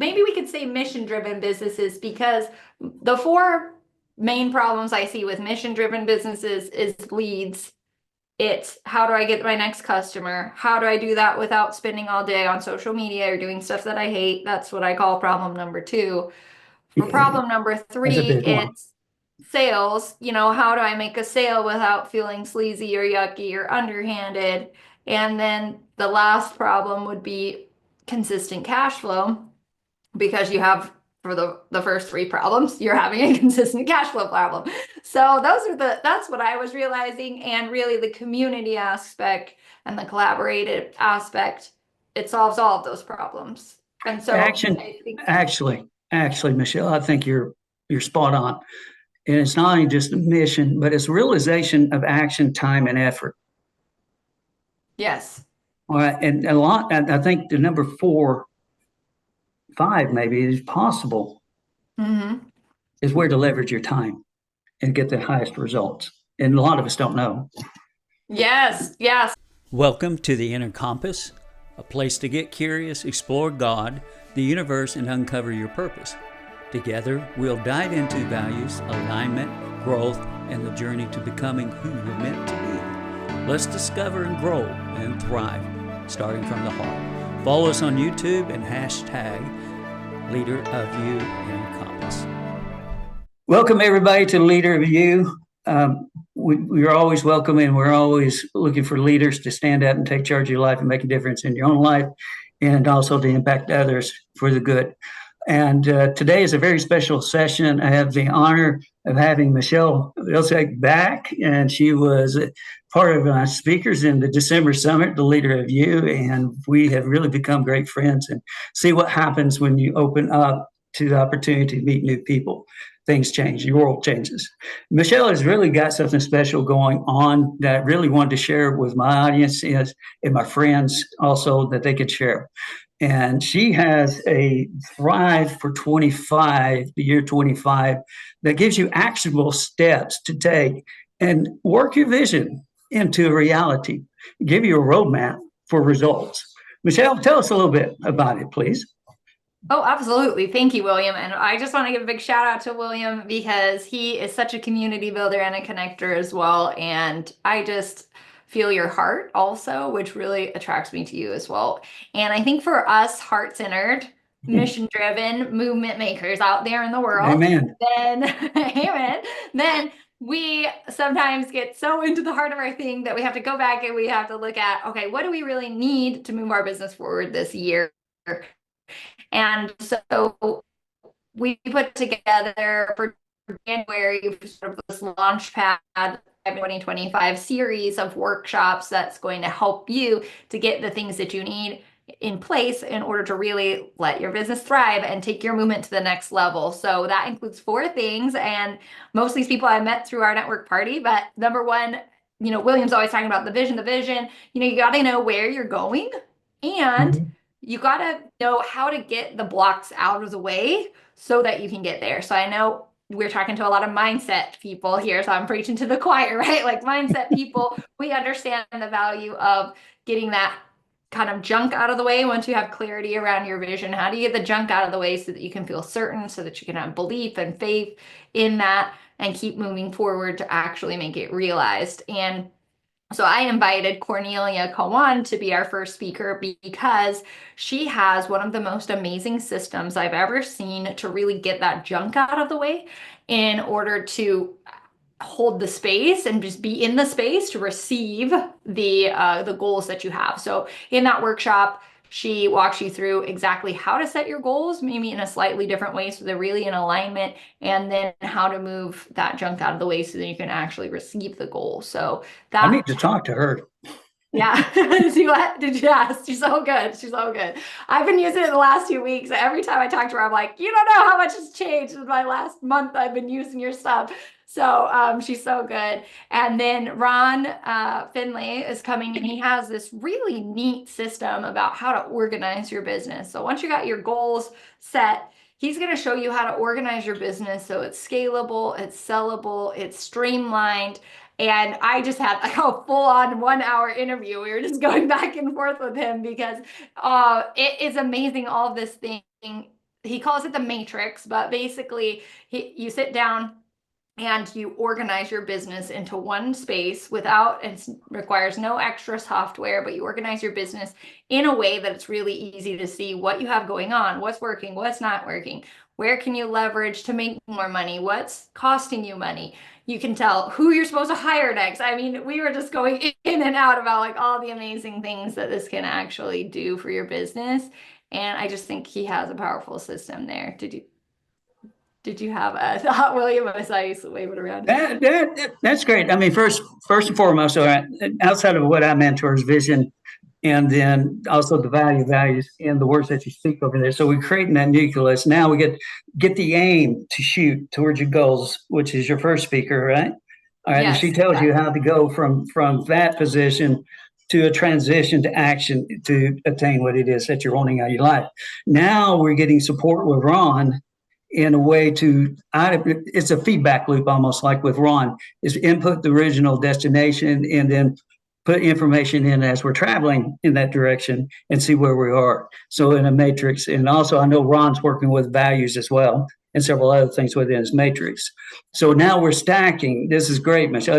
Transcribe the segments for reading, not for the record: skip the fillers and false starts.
maybe we could say mission-driven businesses, because the four main problems I see with mission-driven businesses is leads. It's how do I get my next customer? How do I do that without spending all day on social media or doing stuff that I hate? That's what I call problem number two. For problem number That's a three, big one. it's sales. How do I make a sale without feeling sleazy or yucky or underhanded? And then the last problem would be consistent cash flow, because you have, for the first three problems, you're having a consistent cash flow problem. So that's what I was realizing. And really the community aspect and the collaborative aspect, it solves all of those problems. And so Action, I think, actually, Michelle, I think you're spot on. And it's not only just a mission, but it's realization of action, time, and effort. yes. All right, and a lot. And I think the number four, five maybe is possible. Hmm. Is where to leverage your time and get the highest results. And a lot of us don't know. Yes, yes. Welcome to the Inner Compass, a place to get curious, explore God, the universe, and uncover your purpose. Together, we'll dive into values, alignment, growth, and the journey to becoming who you're meant to be. Let's discover and grow and thrive, starting from the heart. Follow us on YouTube and hashtag Leader of You Inner Compass. Welcome, everybody, to the Leader of You. We're always welcome, and we're always looking for leaders to stand up and take charge of your life and make a difference in your own life, and also to impact others for the good. And today is a very special session. I have the honor of having Michele Vilseck back, and she was part of my speakers in the December summit, the Leader of You, and we have really become great friends. And see what happens when you open up to the opportunity to meet new people. Things change, your world changes. Michele has really got something special going on that I really wanted to share with my audience and my friends also, that they could share. And she has a Thrive for 25, the year 25, that gives you actionable steps to take and work your vision into a reality, give you a roadmap for results. Michele, tell us a little bit about it, please. Oh, absolutely. Thank you, William. And I just want to give a big shout out to William, because he is such a community builder and a connector as well. And I just feel your heart also, which really attracts me to you as well. And I think for us heart-centered, mission-driven movement makers out there in the world, Amen. then, amen, then we sometimes get so into the heart of our thing that we have to go back and we have to look at, okay, what do we really need to move our business forward this year? And so we put together for January sort of this launch pad 2025 series of workshops that's going to help you to get the things that you need in place in order to really let your business thrive and take your movement to the next level. So that includes four things, and most of these people I met through our network party. But number one, William's always talking about the vision, you got to know where you're going, and Mhm. you got to know how to get the blocks out of the way so that you can get there. So I know we're talking to a lot of mindset people here, so I'm preaching to the choir, right? Like mindset people, we understand the value of getting that kind of junk out of the way once you have clarity around your vision. How do you get the junk out of the way so that you can feel certain, so that you can have belief and faith in that and keep moving forward to actually make it realized? And so I invited Cornelia Kawan to be our first speaker, because she has one of the most amazing systems I've ever seen to really get that junk out of the way in order to hold the space and just be in the space to receive the goals that you have. So in that workshop, she walks you through exactly how to set your goals, maybe in a slightly different way so they're really in alignment, and then how to move that junk out of the way so that you can actually receive the goal. So I need that, to talk to her. yeah. See what? Did you ask? She's so good. She's so good. I've been using it the last 2 weeks. Every time I talk to her, I'm like, you don't know how much has changed in my last month. I've been using your stuff. So she's so good. And then Ron Finley is coming, and he has this really neat system about how to organize your business. So once you got your goals set, he's going to show you how to organize your business so it's scalable, it's sellable, it's streamlined. And I just had like a full-on 1 hour interview. We were just going back and forth with him, because it is amazing all of this thing he calls it the matrix, but basically you sit down and you organize your business into one space without, it requires no extra software, but you organize your business in a way that it's really easy to see what you have going on, what's working, what's not working, where can you leverage to make more money, what's costing you money. You can tell who you're supposed to hire next. I mean, we were just going in and out about like all the amazing things that this can actually do for your business. And I just think he has a powerful system there. Did you have a thought, William? I saw you waving around. That's great. I mean, first and foremost, all right, outside of what I mentor is vision, and then also the values and the words that you speak over there. So we're creating that nucleus. Now we get the aim to shoot towards your goals, which is your first speaker, right? All right, and she Yes, tells you exactly. how to go from that position to a transition to action to attain what it is that you're wanting out of your life. Now we're getting support with Ron in a way to, it's a feedback loop, almost like with Ron, is input the original destination and then put information in as we're traveling in that direction and see where we are. So in a matrix, and also I know Ron's working with values as well and several other things within his matrix. So now we're stacking. This is great, Michelle.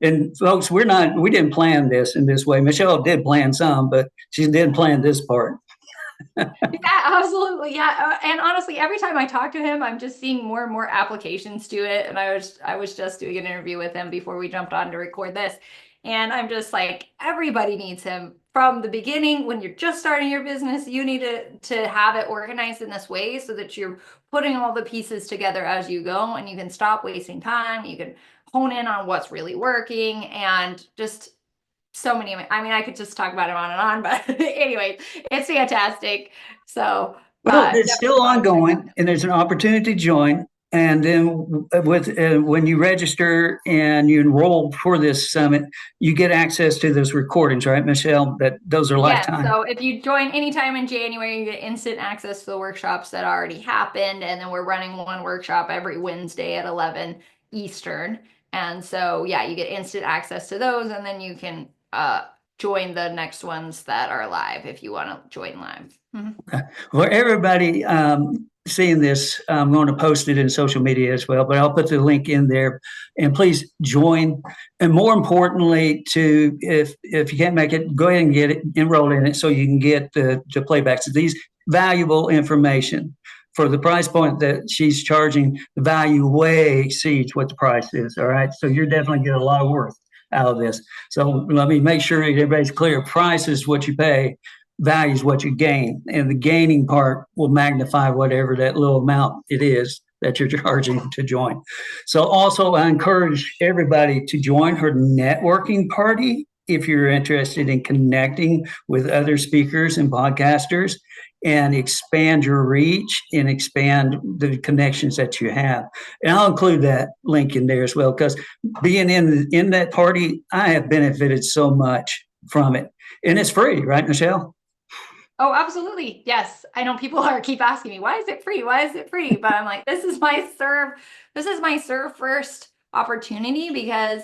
And folks, we didn't plan this in this way. Michelle did plan some, but she didn't plan this part. Yeah, absolutely. Yeah. And honestly, every time I talk to him, I'm just seeing more and more applications to it. And I was just doing an interview with him before we jumped on to record this. And I'm just like, everybody needs him from the beginning. When you're just starting your business, you need to have it organized in this way so that you're putting all the pieces together as you go and you can stop wasting time. You can hone in on what's really working and just so many. I mean, I could just talk about it on and on, but anyway, it's fantastic. So, Well, it's definitely still want to check ongoing, out. and there's an opportunity to join. And then, with when you register and you enroll for this summit, you get access to those recordings, right, Michelle? That those are Yes. lifetime. So if you join anytime in January, you get instant access to the workshops that already happened. And then we're running one workshop every Wednesday at 11 Eastern. And so, yeah, you get instant access to those. And then you can join the next ones that are live if you want to join live. Mhm. For everybody seeing this, I'm going to post it in social media as well, but I'll put the link in there. And please join. And more importantly, to if you can't make it, go ahead and get it, enroll in it so you can get the playbacks of these valuable information. For the price point that she's charging, the value way exceeds what the price is. All right. So you're definitely getting a lot of worth out of this. So let me make sure everybody's clear. Price is what you pay, value is what you gain, and the gaining part will magnify whatever that little amount it is that you're charging to join. So also I encourage everybody to join her networking party if you're interested in connecting with other speakers and podcasters and expand your reach and expand the connections that you have. And I'll include that link in there as well, because being in that party, I have benefited so much from it. And it's free, right, Michelle? Oh, absolutely. Yes. I know people are keep asking me, why is it free? Why is it free? But I'm like, this is my serve first opportunity because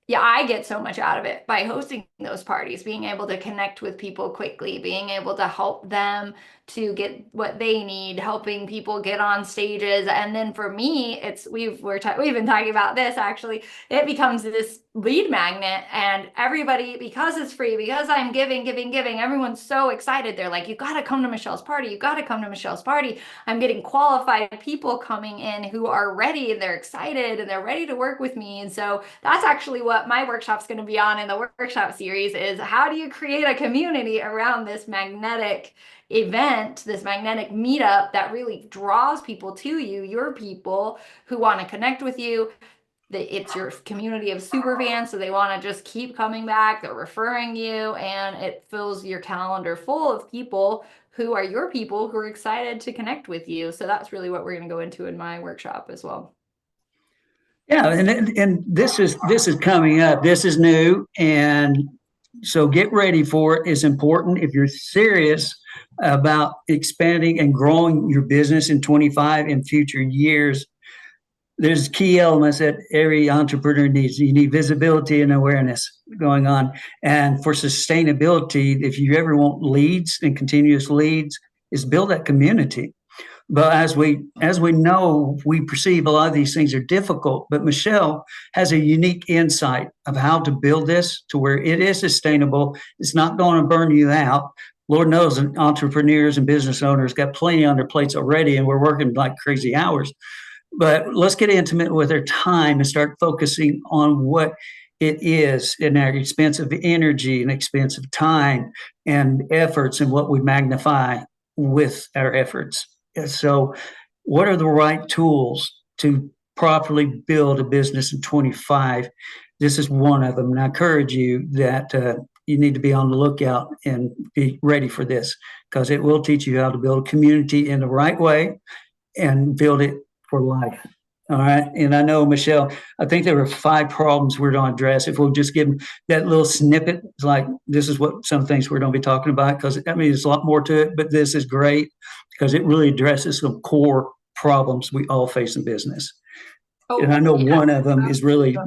yeah, I get so much out of it by hosting those parties, being able to connect with people quickly, being able to help them to get what they need, helping people get on stages. And then for me, we've been talking about this actually. It becomes this lead magnet, and everybody, because it's free, because I'm giving, everyone's so excited. They're like, you got to come to Michelle's party. You got to come to Michelle's party. I'm getting qualified people coming in who are ready and they're excited and they're ready to work with me. And so that's actually what my workshop's going to be on in the workshop series is how do you create a community around this magnetic event, this magnetic meetup that really draws people to you, your people who want to connect with you. It's your community of super fans, so they want to just keep coming back. They're referring you, and it fills your calendar full of people who are your people who are excited to connect with you. So that's really what we're going to go into in my workshop as well. Yeah, and this is coming up. This is new, and so get ready for it. It's important if you're serious about expanding and growing your business in 25 and future years. There's key elements that every entrepreneur needs. You need visibility and awareness going on. And for sustainability, if you ever want leads and continuous leads, is build that community. But as we know, we perceive a lot of these things are difficult. But Michele has a unique insight of how to build this to where it is sustainable. It's not going to burn you out. Lord knows entrepreneurs and business owners got plenty on their plates already, and we're working like crazy hours. But let's get intimate with our time and start focusing on what it is in our expensive energy and expensive time and efforts and what we magnify with our efforts. So, what are the right tools to properly build a business in 25? This is one of them. And I encourage you that you need to be on the lookout and be ready for this because it will teach you how to build a community in the right way and build it for life. All right. And I know, Michele, I think there were 5 problems we're going to address. If we'll just give them that little snippet, it's like this is what some things we're going to be talking about because I mean, there's a lot more to it, but this is great because it really addresses some core problems we all face in business. And I know one of them is really. Oh,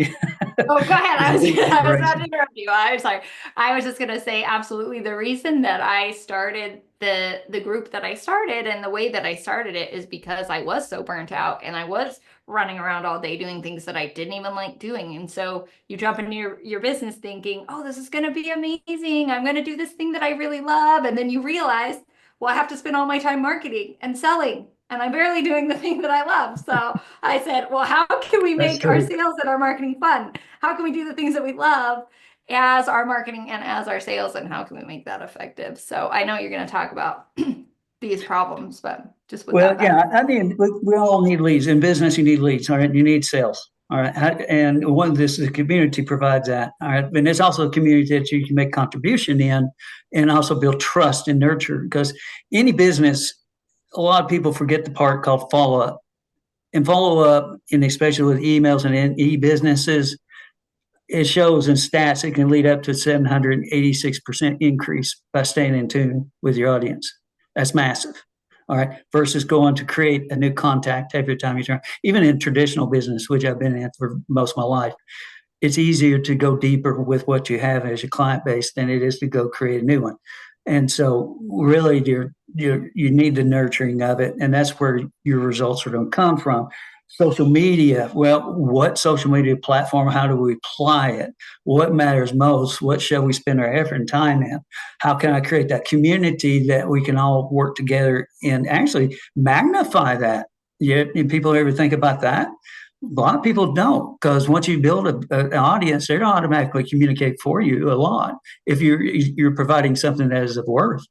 go ahead. I was about to inspiration. interrupt you. I'm sorry. I was just gonna say absolutely the reason that I started the group that I started and the way that I started it is because I was so burnt out and I was running around all day doing things that I didn't even like doing. And so you jump into your business thinking, oh, this is gonna be amazing. I'm gonna do this thing that I really love. And then you realize, well, I have to spend all my time marketing and selling. And I'm barely doing the thing that I love. So I said, well, how can we That's make our true. sales and our marketing fun? How can we do the things that we love as our marketing and as our sales, and how can we make that effective? So I know you're going to talk about these problems, but just with Well, that yeah, background. I mean, we all need leads. In business, you need leads, all right? You need sales, all right? And one of this, the community provides that, all right? And there's also a community that you can make contribution in and also build trust and nurture because any business, a lot of people forget the part called follow up. And follow up, and especially with emails and in e-businesses, it shows in stats it can lead up to 786% increase by staying in tune with your audience. That's massive. All right. Versus going to create a new contact every time you turn. Even in traditional business, which I've been in for most of my life, it's easier to go deeper with what you have as your client base than it is to go create a new one. And so really you need the nurturing of it. And that's where your results are going to come from. Social media, well, what social media platform, how do we apply it? What matters most? What shall we spend our effort and time in? How can I create that community that we can all work together and actually magnify that? Yeah, and people ever think about that? A lot of people don't because once you build an audience, they're going to automatically communicate for you a lot. If you're providing something that is of worth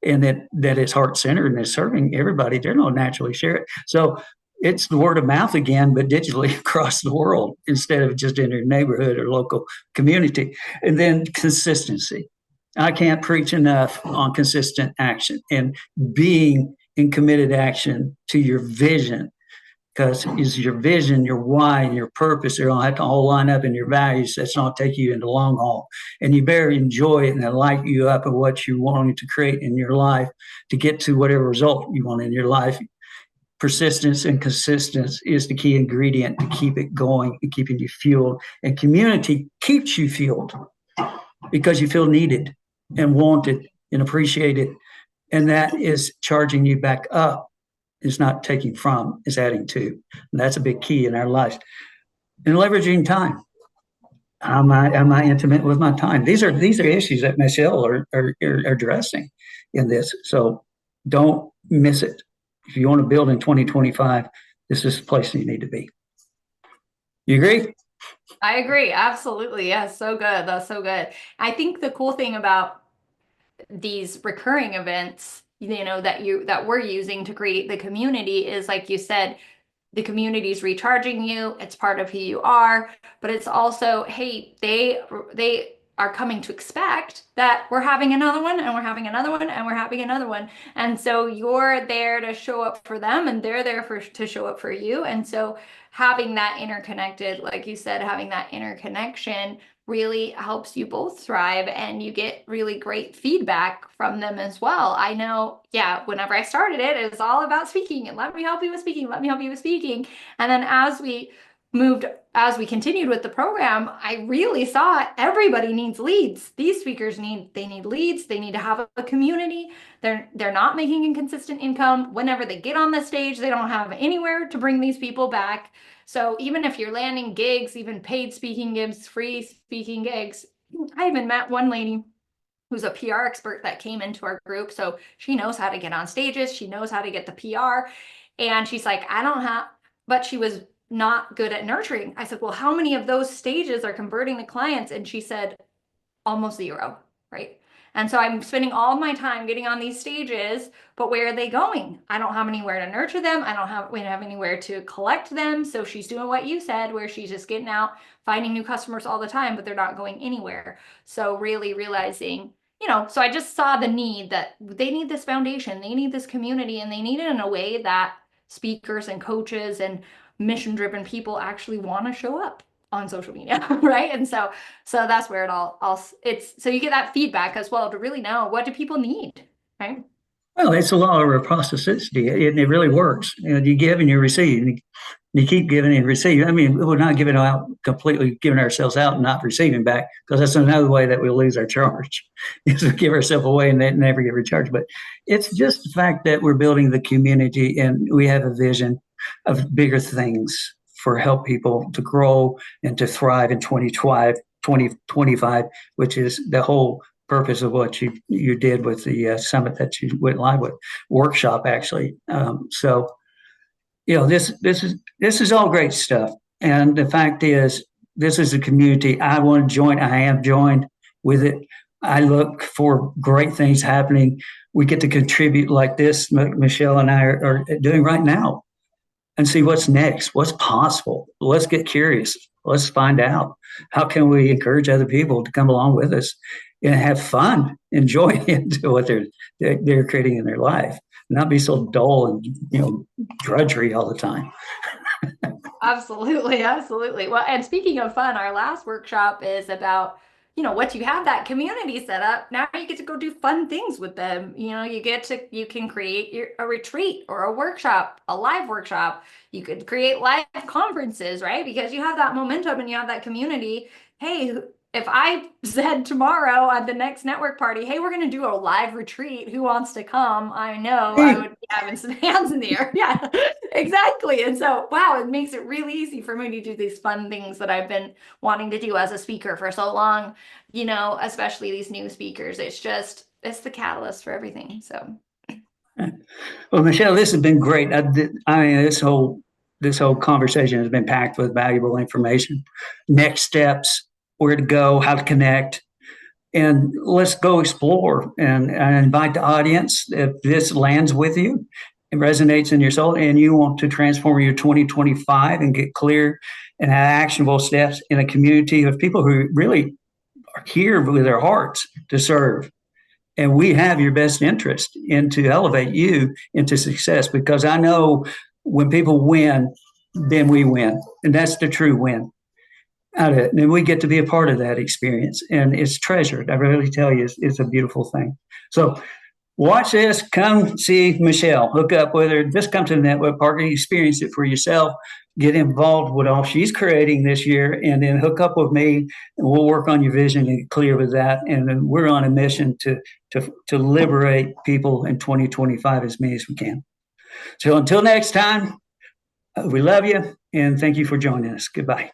and that is heart centered and is serving everybody, they're going to naturally share it. So it's the word of mouth again, but digitally across the world instead of just in your neighborhood or local community. And then consistency. I can't preach enough on consistent action and being in committed action to your vision because is your vision, your why, and your purpose. They're gonna have to all line up in your values. That's not take you in the long haul. And you better enjoy it and light you up of what you wanted to create in your life to get to whatever result you want in your life. Persistence and consistency is the key ingredient to keep it going and keeping you fueled. And community keeps you fueled because you feel needed and wanted and appreciated. And that is charging you back up. It's not taking from, it's adding to. And that's a big key in our lives. And leveraging time. Am I intimate with my time? These are issues that Michele are addressing in this. So don't miss it. If you want to build in 2025, this is the place you need to be. You agree? I agree. Absolutely. Yeah, so good. That's so good. I think the cool thing about these recurring events, that we're using to create the community is like you said, the community's recharging you, it's part of who you are, but it's also, hey, they are coming to expect that we're having another one and we're having another one and we're having another one. And so you're there to show up for them and they're there to show up for you. And so having that interconnected, like you said, having that interconnection really helps you both thrive and you get really great feedback from them as well. I know, yeah, whenever I started it, it was all about speaking and let me help you with speaking, let me help you with speaking. And then as we moved, as we continued with the program, I really saw everybody needs leads. These speakers need leads. They need to have a community. They're not making a consistent income. Whenever they get on the stage, they don't have anywhere to bring these people back. So even if you're landing gigs, even paid speaking gigs, free speaking gigs, I even met one lady who's a PR expert that came into our group. So she knows how to get on stages. She knows how to get the PR. And she's like, I don't have, but she was not good at nurturing. I said, well, how many of those stages are converting to clients? And she said, almost zero, right? And so I'm spending all my time getting on these stages, but where are they going? I don't have anywhere to nurture them. We don't have anywhere to collect them. So she's doing what you said, where she's just getting out, finding new customers all the time, but they're not going anywhere. So really realizing, so I just saw the need that they need this foundation, they need this community, and they need it in a way that speakers and coaches and mission-driven people actually want to show up on social media, right? And so that's where it all it's so you get that feedback as well to really know, what do people need, right? Well, it's a law of reciprocity. It really works. You give and you receive. And you keep giving and receiving. I mean, we're not giving out completely, giving ourselves out and not receiving back, because that's another way that we lose our charge, is to give ourselves away and never get recharged. But it's just the fact that we're building the community and we have a vision of bigger things for help people to grow and to thrive in 2025, which is the whole purpose of what you did with the summit that you went live with, workshop actually. So this is all great stuff, and the fact is, this is a community I want to join. I have joined with it. I look for great things happening. We get to contribute like this, Michele and I are doing right now, and see what's next, what's possible. Let's get curious. Let's find out, how can we encourage other people to come along with us and have fun, enjoy into what they're creating in their life, not be so dull and drudgery all the time. Absolutely, absolutely. Well, and speaking of fun, our last workshop is about, once you have that community set up, now you get to go do fun things with them. You can create a retreat or a workshop, a live workshop. You could create live conferences, right? Because you have that momentum and you have that community. Hey, if I said tomorrow at the next network party, hey, we're going to do a live retreat, who wants to come? I know I would be having some hands in the air. Yeah, exactly. And so, wow, it makes it really easy for me to do these fun things that I've been wanting to do as a speaker for so long, especially these new speakers. It's the catalyst for everything. So, well, Michele, this has been great. This whole conversation has been packed with valuable information, next steps, where to go, how to connect, and let's go explore. And I invite the audience, if this lands with you, it resonates in your soul, and you want to transform your 2025 and get clear and have actionable steps in a community of people who really are here with their hearts to serve. And we have your best interest in to elevate you into success, because I know when people win, then we win. And that's the true win out of it. And we get to be a part of that experience. And it's treasured. I really tell you, it's a beautiful thing. So watch this. Come see Michele. Hook up with her. Just come to the network party, experience it for yourself. Get involved with all she's creating this year, and then hook up with me, and we'll work on your vision and get clear with that. And then we're on a mission to liberate people in 2025 as many as we can. So until next time, we love you, and thank you for joining us. Goodbye.